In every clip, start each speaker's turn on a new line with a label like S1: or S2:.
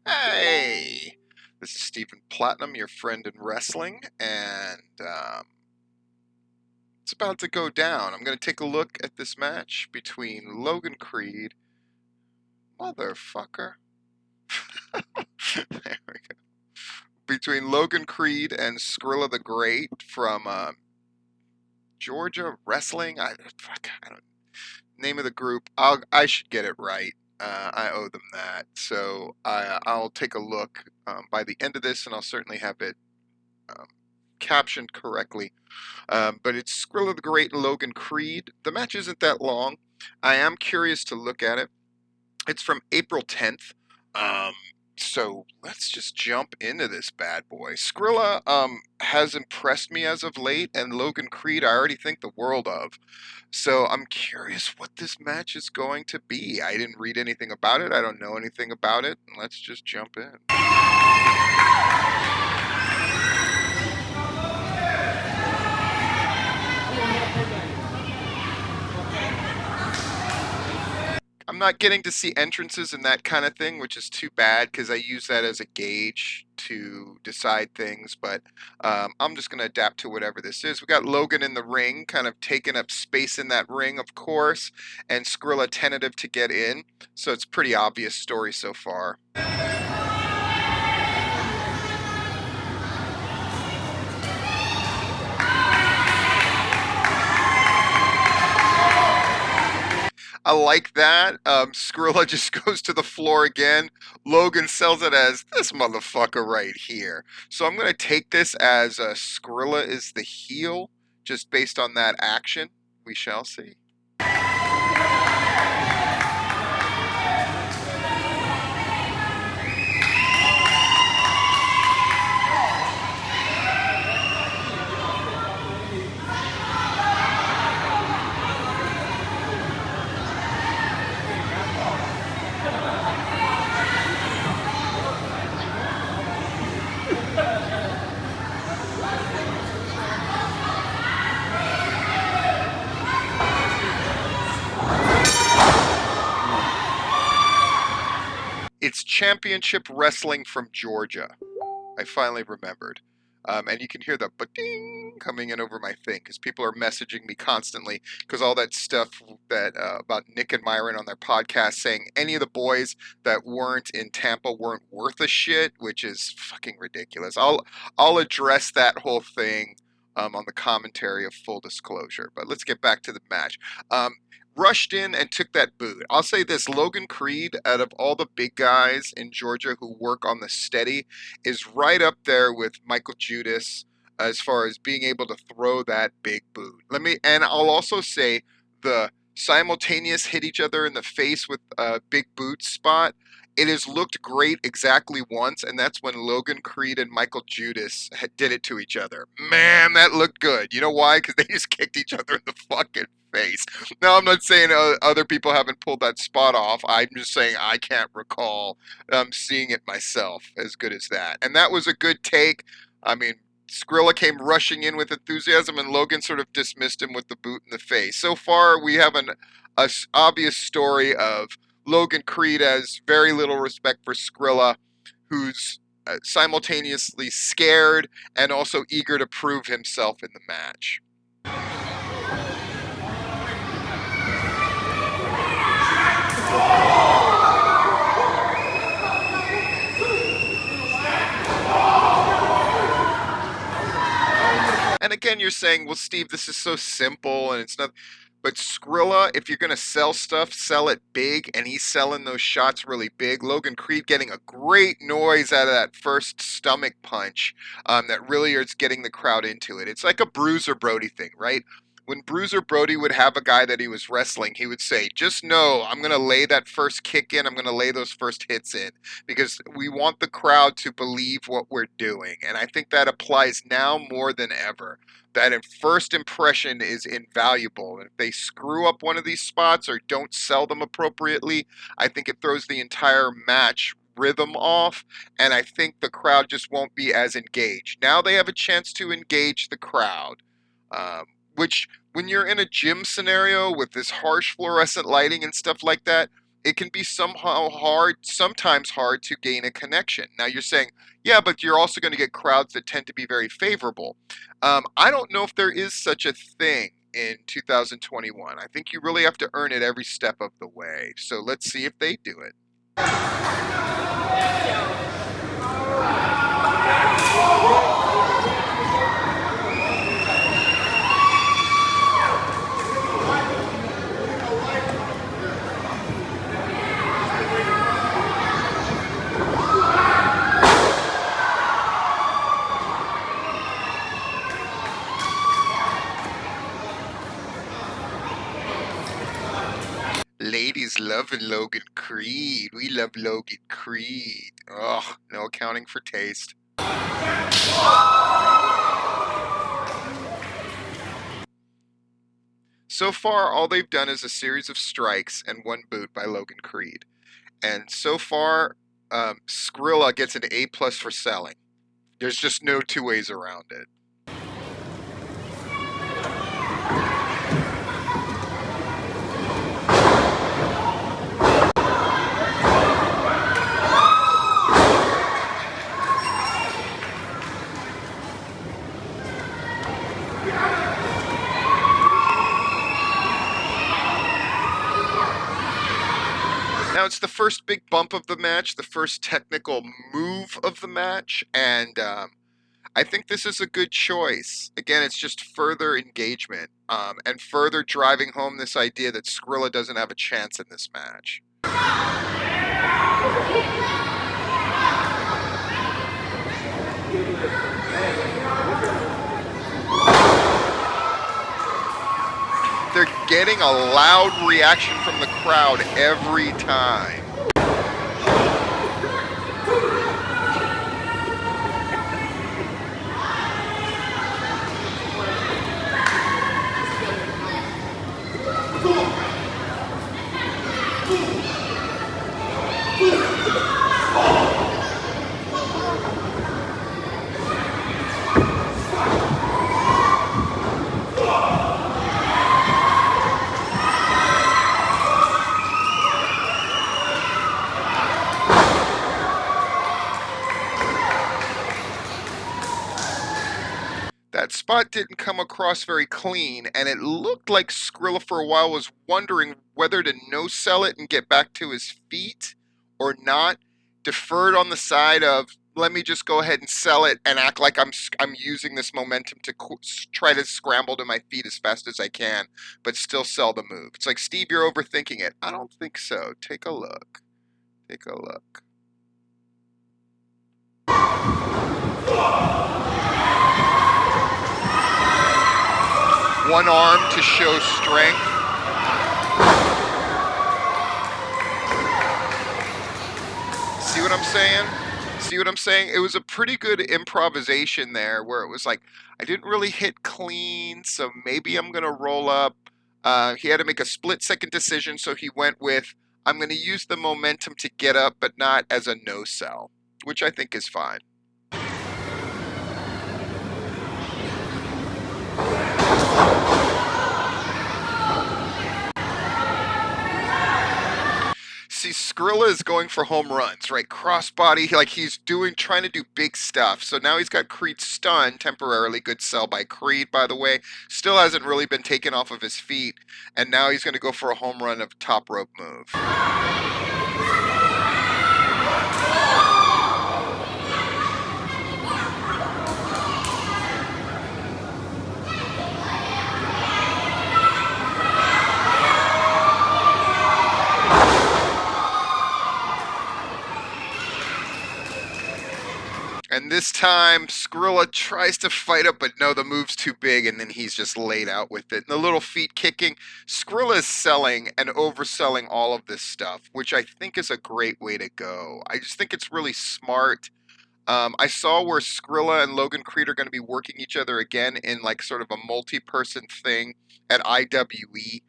S1: Hey, this is Stephen Platinum, your friend in wrestling, and it's about to go down. I'm going to take a look at this match between Logan Creed, motherfucker. There we go. Between Logan Creed and Skrilla the Great from Georgia Wrestling. I don't name of the group. I should get it right. I owe them that. So I'll take a look by the end of this, and I'll certainly have it um, captioned correctly. But it's Skrilla the Great and Logan Creed. The match isn't that long. I am curious to look at it. It's from April 10th. Um, so let's just jump into this bad boy. Skrilla has impressed me as of late, and Logan Creed I already think the world of. So I'm curious what this match is going to be. I didn't read anything about it. I don't know anything about it. Let's just jump in. I'm not getting to see entrances and that kind of thing, which is too bad because I use that as a gauge to decide things. But I'm just going to adapt to whatever this is. We got Logan in the ring, kind of taking up space in that ring, of course, and Skrilla tentative to get in. So it's pretty obvious story so far. I like that. Skrilla just goes to the floor again. Logan sells it as this motherfucker right here. So I'm going to take this as Skrilla is the heel, just based on that action. We shall see. It's Championship Wrestling from Georgia. I finally remembered. And you can hear the ba-ding coming in over my thing because people are messaging me constantly because all that stuff that about Nick and Myron on their podcast saying any of the boys that weren't in Tampa weren't worth a shit, which is fucking ridiculous. I'll address that whole thing on the commentary of full disclosure. But let's get back to the match. Rushed in and took that boot. I'll say this, Logan Creed, out of all the big guys in Georgia who work on the steady, is right up there with Michael Judas as far as being able to throw that big boot. And I'll also say the simultaneous hit each other in the face with a big boot spot. It has looked great exactly once, and that's when Logan Creed and Michael Judas did it to each other. Man, that looked good. You know why? Because they just kicked each other in the fucking face. Now, I'm not saying other people haven't pulled that spot off. I'm just saying I can't recall seeing it myself as good as that. And that was a good take. I mean, Skrilla came rushing in with enthusiasm, and Logan sort of dismissed him with the boot in the face. So far, we have an obvious story of Logan Creed has very little respect for Skrilla, who's simultaneously scared and also eager to prove himself in the match. And again, you're saying, well, Steve, this is so simple and it's not. But Skrilla, if you're going to sell stuff, sell it big. And he's selling those shots really big. Logan Creed getting a great noise out of that first stomach punch that really is getting the crowd into it. It's like a Bruiser Brody thing, right? When Bruiser Brody would have a guy that he was wrestling, he would say, just know I'm going to lay that first kick in. I'm going to lay those first hits in because we want the crowd to believe what we're doing. And I think that applies now more than ever. That first impression is invaluable. And if they screw up one of these spots or don't sell them appropriately, I think it throws the entire match rhythm off, and I think the crowd just won't be as engaged. Now they have a chance to engage the crowd, which when you're in a gym scenario with this harsh fluorescent lighting and stuff like that, it can be somehow hard, sometimes hard to gain a connection. Now you're saying, yeah, but you're also going to get crowds that tend to be very favorable. I don't know if there is such a thing in 2021. I think you really have to earn it every step of the way. So let's see if they do it. Ladies loving Logan Creed. We love Logan Creed. Ugh, no accounting for taste. So far, all they've done is a series of strikes and one boot by Logan Creed. And so far, Skrilla gets an A plus for selling. There's just no two ways around it. Now it's the first big bump of the match, the first technical move of the match, and I think this is a good choice. Again, it's just further engagement and further driving home this idea that Skrilla doesn't have a chance in this match. They're getting a loud reaction from the crowd every time. That spot didn't come across very clean, and it looked like Skrilla for a while was wondering whether to no-sell it and get back to his feet or not. Deferred on the side of, let me just go ahead and sell it and act like I'm using this momentum to try to scramble to my feet as fast as I can, but still sell the move. It's like, Steve, you're overthinking it. I don't think so. Take a look. Take a look. One arm to show strength. See what I'm saying? See what I'm saying? It was a pretty good improvisation there where it was like, I didn't really hit clean, so maybe I'm going to roll up. He had to make a split-second decision, so he went with, I'm going to use the momentum to get up, but not as a no-sell, which I think is fine. See, Skrilla is going for home runs, right? Crossbody, like he's trying to do big stuff. So now he's got Creed stunned temporarily. Good sell by Creed, by the way. Still hasn't really been taken off of his feet. And now he's going to go for a home run of top rope move. And this time, Skrilla tries to fight up, but no, the move's too big, and then he's just laid out with it. And the little feet kicking. Skrilla is selling and overselling all of this stuff, which I think is a great way to go. I just think it's really smart. I saw where Skrilla and Logan Creed are going to be working each other again in like sort of a multi-person thing at IWE.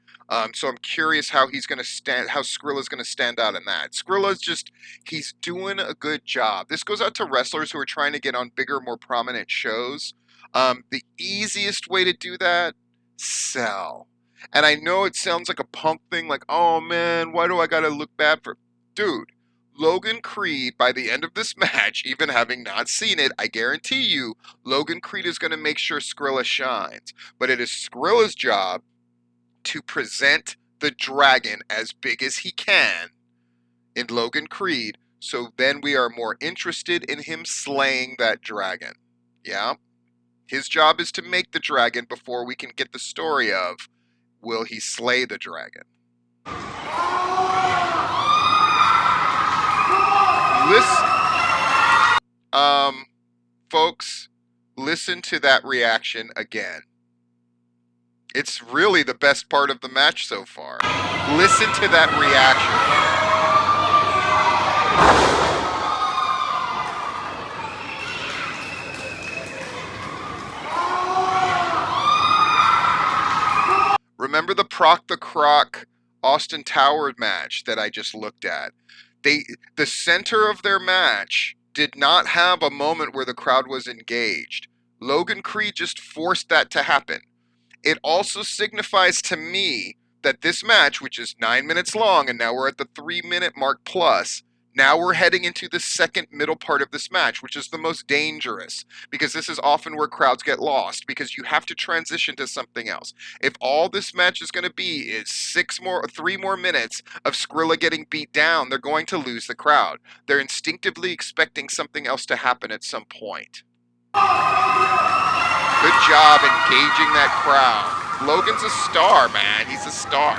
S1: So I'm curious how he's going to stand, how Skrilla's going to stand out in that. Skrilla's he's doing a good job. This goes out to wrestlers who are trying to get on bigger, more prominent shows. The easiest way to do that, sell. And I know it sounds like a punk thing, like, oh man, why do I gotta look bad for. Dude, Logan Creed, by the end of this match, even having not seen it, I guarantee you, Logan Creed is gonna make sure Skrilla shines. But it is Skrilla's job to present the dragon as big as he can in Logan Creed, so then we are more interested in him slaying that dragon. Yeah? His job is to make the dragon before we can get the story of, will he slay the dragon? Listen, folks, listen to that reaction again. It's really the best part of the match so far. Listen to that reaction. Remember the Proc the Croc Austin Tower match that I just looked at? The center of their match did not have a moment where the crowd was engaged. Logan Creed just forced that to happen. It also signifies to me that this match, which is 9 minutes long, and now we're at the 3 minute mark plus, now we're heading into the second middle part of this match, which is the most dangerous, because this is often where crowds get lost, because you have to transition to something else. If all this match is going to be is 3 more minutes of Skrilla getting beat down, they're going to lose the crowd. They're instinctively expecting something else to happen at some point. Good job engaging that crowd. Logan's a star, man. He's a star.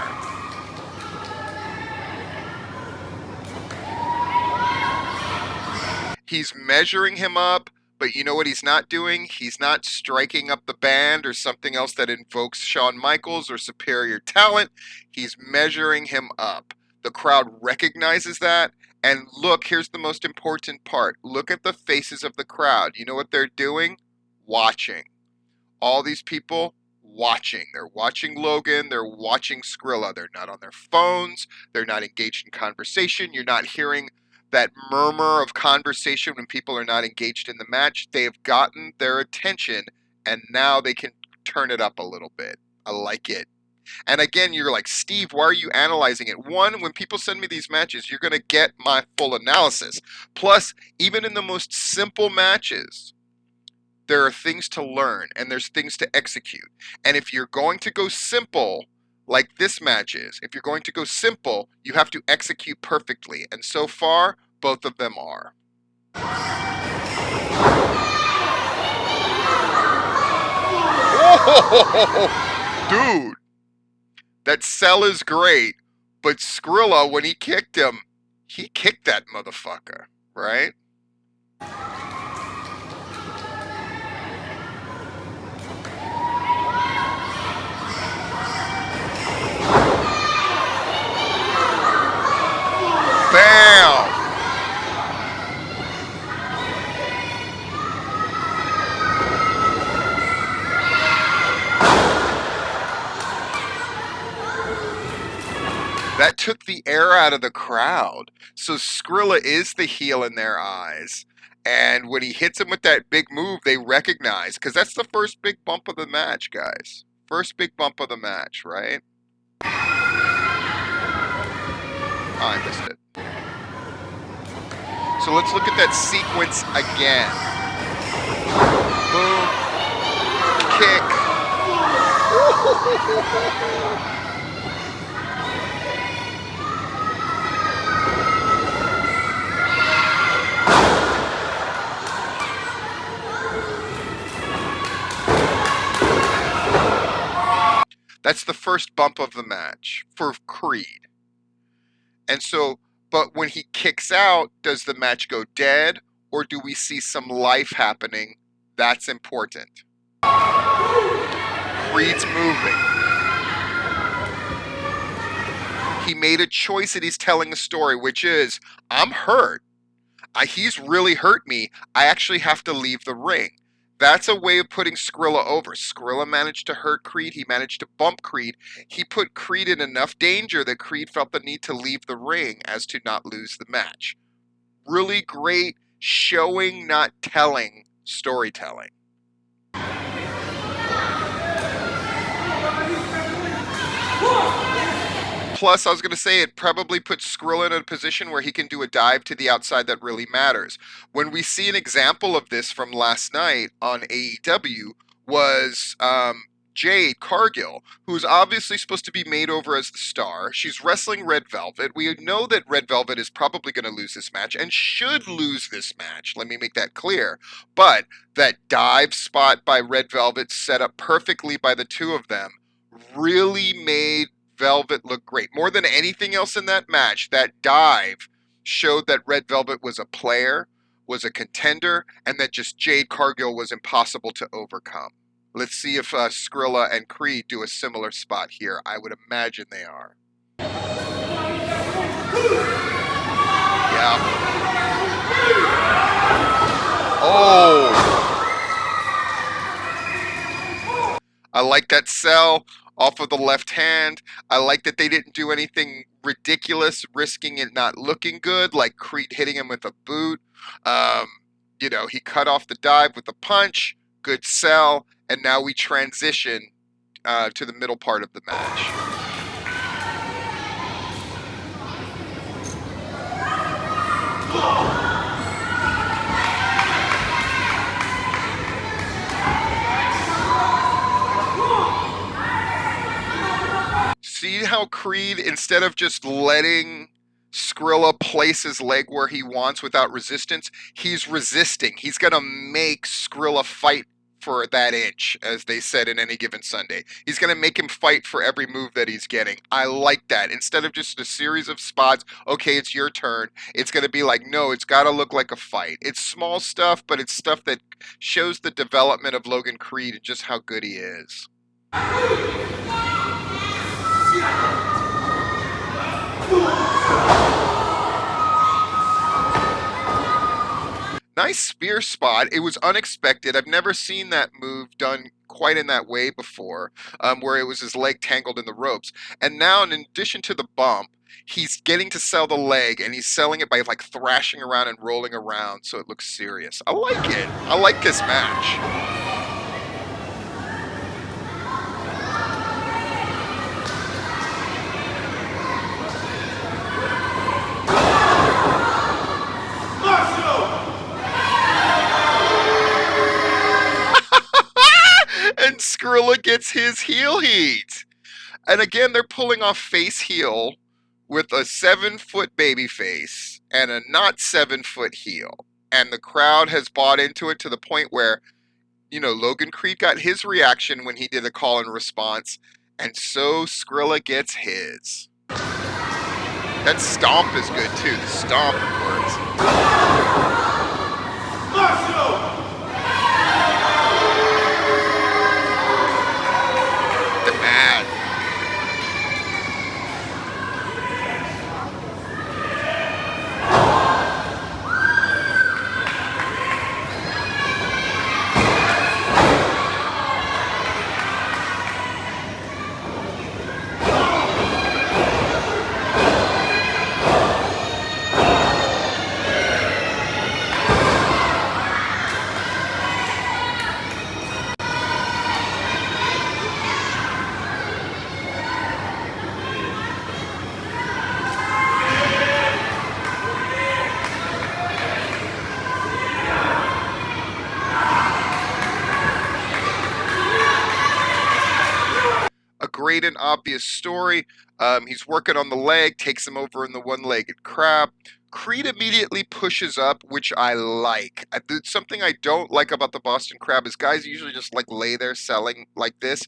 S1: He's measuring him up, but you know what he's not doing? He's not striking up the band or something else that invokes Shawn Michaels or superior talent. He's measuring him up. The crowd recognizes that. And look, here's the most important part. Look at the faces of the crowd. You know what they're doing? Watching. All these people watching. They're watching Logan. They're watching Skrilla. They're not on their phones. They're not engaged in conversation. You're not hearing that murmur of conversation when people are not engaged in the match. They have gotten their attention, and now they can turn it up a little bit. I like it. And again, you're like, Steve, why are you analyzing it? One, when people send me these matches, you're going to get my full analysis. Plus, even in the most simple matches, there are things to learn and there's things to execute. And if you're going to go simple, like this match is, if you're going to go simple, you have to execute perfectly. And so far, both of them are. Oh, dude, that sell is great, but Skrilla, when he kicked him, he kicked that motherfucker, right? Bam! That took the air out of the crowd. So Skrilla is the heel in their eyes. And when he hits him with that big move, they recognize, because that's the first big bump of the match, guys. First big bump of the match, right? Oh, I missed it. So let's look at that sequence again. Boom. Kick. That's the first bump of the match for Creed. And so, but when he kicks out, does the match go dead or do we see some life happening? That's important. Creed's moving. He made a choice and he's telling a story, which is, I'm hurt. He's really hurt me. I actually have to leave the ring. That's a way of putting Skrilla over. Skrilla managed to hurt Creed. He managed to bump Creed. He put Creed in enough danger that Creed felt the need to leave the ring as to not lose the match. Really great showing, not telling storytelling. plus, I was going to say it probably puts Skrilla in a position where he can do a dive to the outside that really matters. When we see an example of this from last night on AEW was Jade Cargill, who's obviously supposed to be made over as the star. She's wrestling Red Velvet. We know that Red Velvet is probably going to lose this match and should lose this match. Let me make that clear. But that dive spot by Red Velvet, set up perfectly by the two of them, really made Velvet look great. More than anything else in that match, that dive showed that Red Velvet was a player, was a contender, and that just Jade Cargill was impossible to overcome. Let's see if Skrilla and Creed do a similar spot here. I would imagine they are. Yeah. Oh! I like that sell off of the left hand. I like that they didn't do anything ridiculous, risking it not looking good, like Creed hitting him with a boot. He cut off the dive with a punch. Good sell. And now we transition to the middle part of the match. See how Creed, instead of just letting Skrilla place his leg where he wants without resistance, he's resisting. He's going to make Skrilla fight for that inch, as they said in Any Given Sunday. He's going to make him fight for every move that he's getting. I like that. Instead of just a series of spots, okay, it's your turn, it's going to be like, no, it's got to look like a fight. It's small stuff, but it's stuff that shows the development of Logan Creed and just how good he is. Nice spear spot. It was unexpected. I've never seen that move done quite in that way before, where it was his leg tangled in the ropes. And now, in addition to the bump, he's getting to sell the leg, and he's selling it by like thrashing around and rolling around, so it looks serious. I like it. I like this match. And Skrilla gets his heel heat. And again, they're pulling off face heel with a 7-foot baby face and a not 7-foot heel. And the crowd has bought into it to the point where, Logan Creed got his reaction when he did a call and response. And so Skrilla gets his. That stomp is good too. The stomp works. The mad. Great and obvious story. He's working on the leg, takes him over in the one-legged crab. Creed immediately pushes up, which I like. Something I don't like about the Boston Crab is guys usually just like lay there selling like this.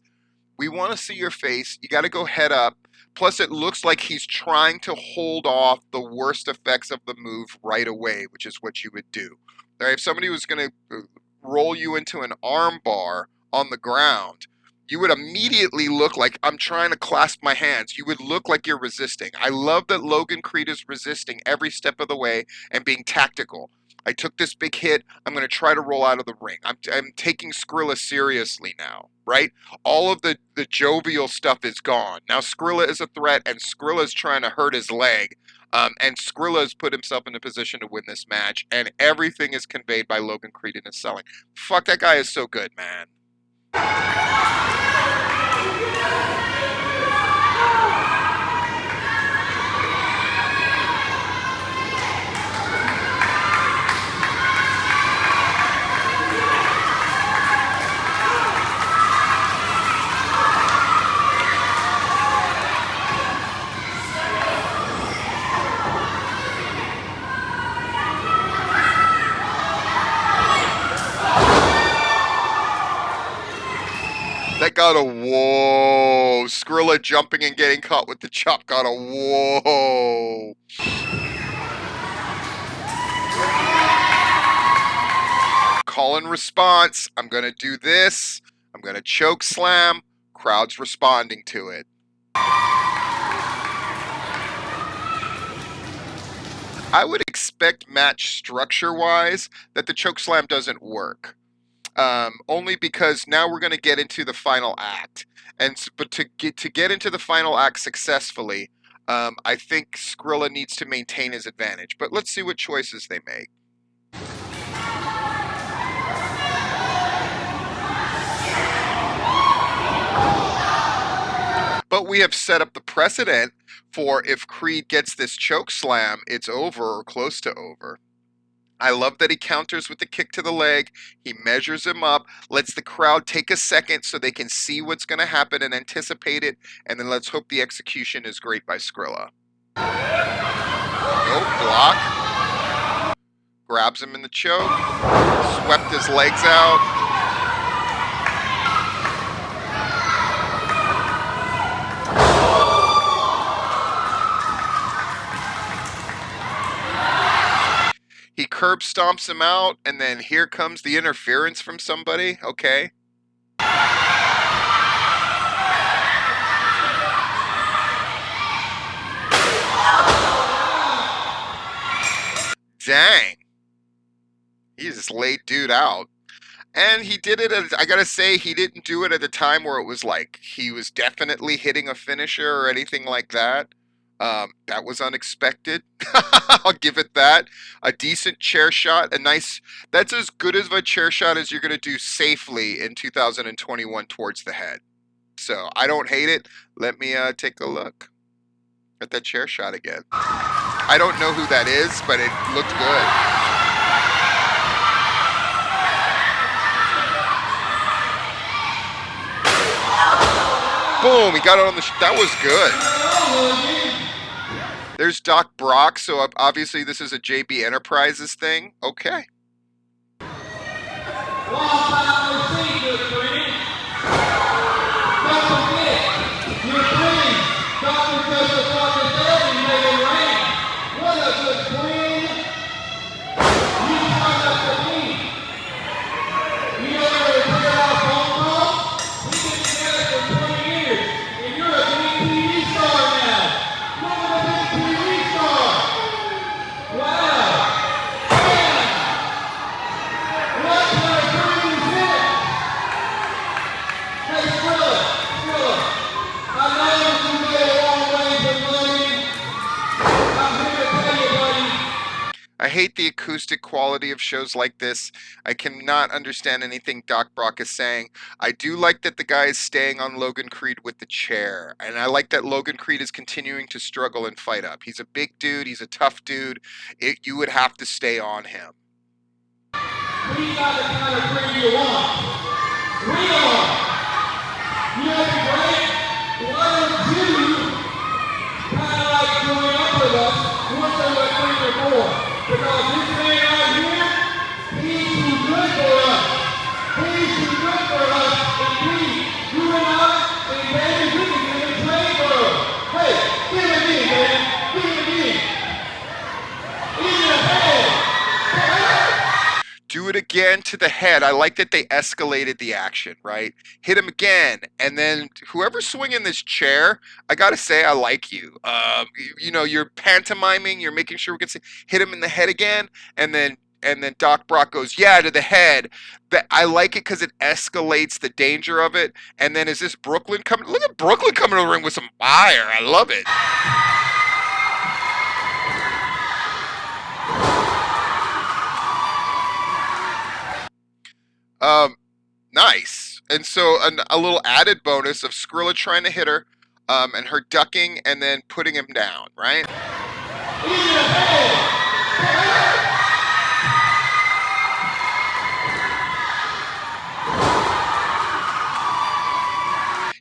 S1: We want to see your face. You got to go head up. Plus, it looks like he's trying to hold off the worst effects of the move right away, which is what you would do. All right, if somebody was going to roll you into an arm bar on the ground, you would immediately look like, I'm trying to clasp my hands. You would look like you're resisting. I love that Logan Creed is resisting every step of the way and being tactical. I took this big hit. I'm going to try to roll out of the ring. I'm taking Skrilla seriously now, right? All of the jovial stuff is gone. Now Skrilla is a threat, and Skrilla is trying to hurt his leg. And Skrilla has put himself in a position to win this match, and everything is conveyed by Logan Creed in his selling. Fuck, that guy is so good, man. got a whoa. Skrilla jumping and getting caught with the chop got a whoa. Call and response. I'm going to do this. I'm going to choke slam. Crowd's responding to it. I would expect match structure-wise that the choke slam doesn't work. Only because now we're going to get into the final act. But to get into the final act successfully, I think Skrilla needs to maintain his advantage. But let's see what choices they make. But we have set up the precedent for if Creed gets this choke slam, it's over or close to over. I love that he counters with the kick to the leg. He measures him up, lets the crowd take a second so they can see what's going to happen and anticipate it, and then let's hope the execution is great by Skrilla. Nope, block. Grabs him in the choke. Swept his legs out. He curb stomps him out, and then here comes the interference from somebody. Okay. Dang. He just laid dude out. And he did it, I gotta say, he didn't do it at a time where it was like he was definitely hitting a finisher or anything like that. That was unexpected. I'll give it that. A decent chair shot, that's as good as a chair shot as you're gonna do safely in 2021 towards the head. So I don't hate it. Let me take a look at that chair shot again. I don't know who that is, but it looked good. Boom, he got it on the that was good. There's Doc Brock, so obviously this is a JB Enterprises thing. Okay. I hate the acoustic quality of shows like this. I cannot understand anything Doc Brock is saying. I do like that the guy is staying on Logan Creed with the chair. And I like that Logan Creed is continuing to struggle and fight up. He's a big dude. He's a tough dude. You would have to stay on him.
S2: We got the kind of Creed you want. We are. You know what's great? Why don't you kind of like join up with us once they let Creed before? Because this man right here, he's too good for us. He's too good for us. Indeed, you and I, and baby, we can get a trade for us. Hey, give it in, man. Give it in. In your head.
S1: Do it again to the head. I like that they escalated the action, right? Hit him again, and then whoever's swinging this chair, I gotta say, I like you. You know, you're pantomiming. You're making sure we can see. Hit him in the head again, and then Doc Brock goes, yeah, to the head. But I like it because it escalates the danger of it. And then is this Brooklyn coming? Look at Brooklyn coming to the ring with some fire. I love it. Nice. And so a little added bonus of Skrilla trying to hit her, and her ducking and then putting him down, right?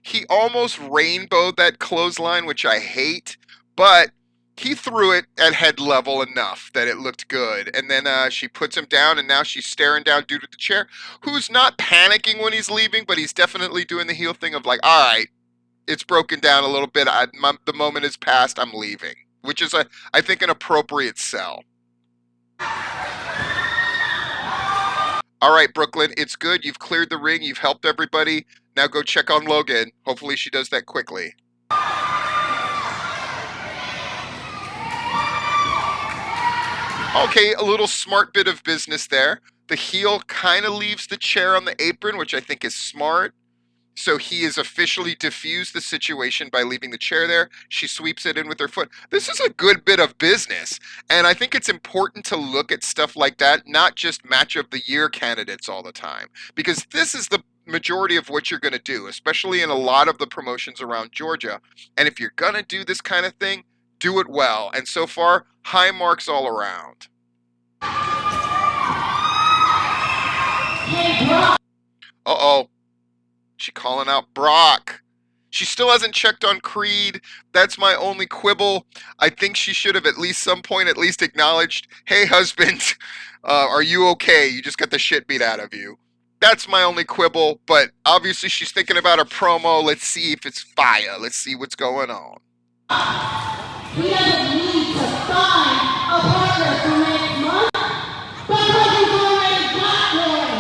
S1: He almost rainbowed that clothesline, which I hate, but He threw it at head level enough that it looked good. And then she puts him down, and now she's staring down dude with the chair, who's not panicking when he's leaving, but he's definitely doing the heel thing of like, all right, it's broken down a little bit. The moment is past. I'm leaving, which is, I think, an appropriate sell. All right, Brooklyn, it's good. You've cleared the ring. You've helped everybody. Now go check on Logan. Hopefully she does that quickly. Okay, a little smart bit of business there. The heel kind of leaves the chair on the apron, which I think is smart. So he has officially diffused the situation by leaving the chair there. She sweeps it in with her foot. This is a good bit of business. And I think it's important to look at stuff like that, not just match of the year candidates all the time, because this is the majority of what you're going to do, especially in a lot of the promotions around Georgia. And if you're going to do this kind of thing, do it well. And so far, high marks all around. Uh-oh. She calling out Brock. She still hasn't checked on Creed. That's my only quibble. I think she should have at least some point at least acknowledged, hey, husband, are you okay? You just got the shit beat out of you. That's my only quibble, but obviously she's thinking about a promo. Let's see if it's fire. Let's see what's going on.
S2: He doesn't need to find a partner for next month because he's already got one.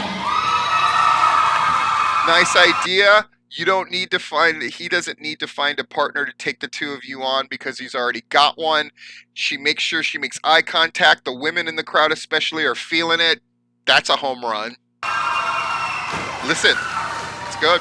S1: Nice idea. You don't need to find, he doesn't need to find a partner to take the two of you on because he's already got one. She makes sure she makes eye contact. The women in the crowd especially are feeling it. That's a home run. Listen, it's good.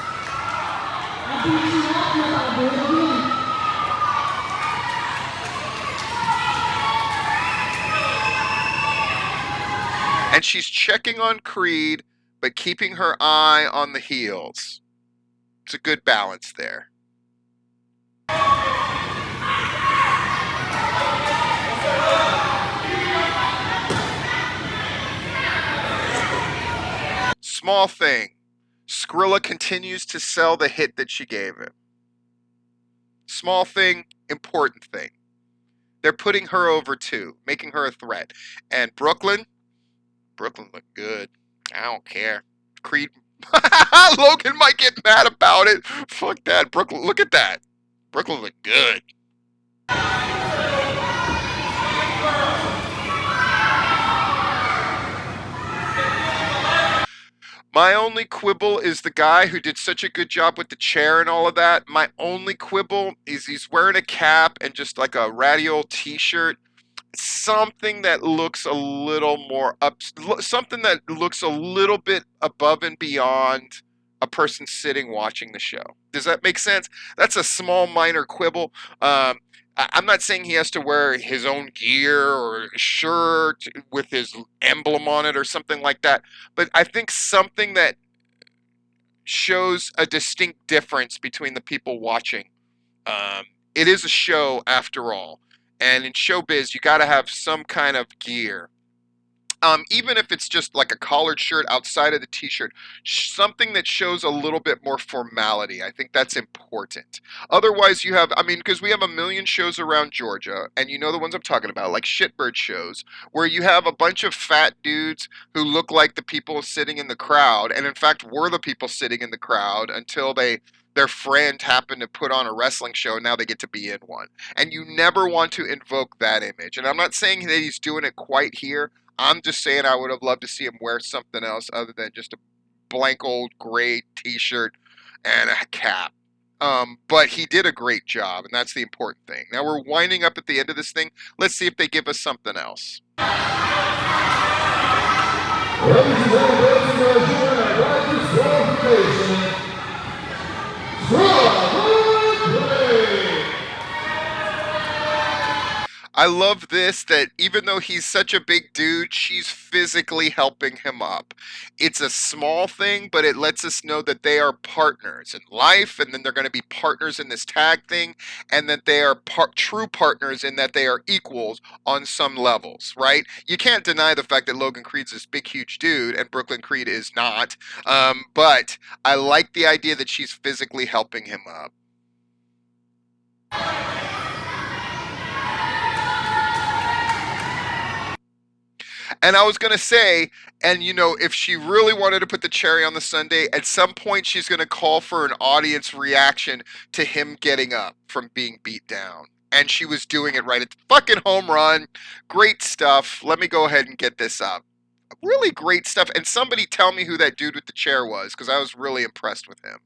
S1: And she's checking on Creed, but keeping her eye on the heels. It's a good balance there. Small thing. Skrilla continues to sell the hit that she gave him. Small thing, important thing. They're putting her over too, making her a threat. And Brooklyn looked good. I don't care. Creed, Logan might get mad about it. Fuck that. Brooklyn, look at that. Brooklyn looked good. My only quibble is the guy who did such a good job with the chair and all of that. My only quibble is he's wearing a cap and just like a ratty old t-shirt. Something that looks a little more up, something that looks a little bit above and beyond a person sitting watching the show. Does that make sense? That's a small minor quibble. I'm not saying he has to wear his own gear or shirt with his emblem on it or something like that, but I think something that shows a distinct difference between the people watching. It is a show after all, and in showbiz, you got to have some kind of gear. Even if it's just like a collared shirt outside of the t-shirt, something that shows a little bit more formality. I think that's important. Otherwise, you have, I mean, because we have a million shows around Georgia, and you know the ones I'm talking about, like shitbird shows, where you have a bunch of fat dudes who look like the people sitting in the crowd, and in fact were the people sitting in the crowd until their friend happened to put on a wrestling show, and now they get to be in one. And you never want to invoke that image. And I'm not saying that he's doing it quite here. I'm just saying I would have loved to see him wear something else other than just a blank old gray t-shirt and a cap. But he did a great job, and that's the important thing. Now we're winding up at the end of this thing. Let's see if they give us something else.
S2: Ladies and gentlemen, right disqualification.
S1: I love this, that even though he's such a big dude, she's physically helping him up. It's a small thing, but it lets us know that they are partners in life, and then they're going to be partners in this tag thing, and that they are true partners in that they are equals on some levels, right? You can't deny the fact that Logan Creed's this big, huge dude, and Brooklyn Creed is not. But I like the idea that she's physically helping him up. And I was going to say, and if she really wanted to put the cherry on the sundae, at some point she's going to call for an audience reaction to him getting up from being beat down. And she was doing it right at the fucking home run. Great stuff. Let me go ahead and get this up. Really great stuff. And somebody tell me who that dude with the chair was, because I was really impressed with him.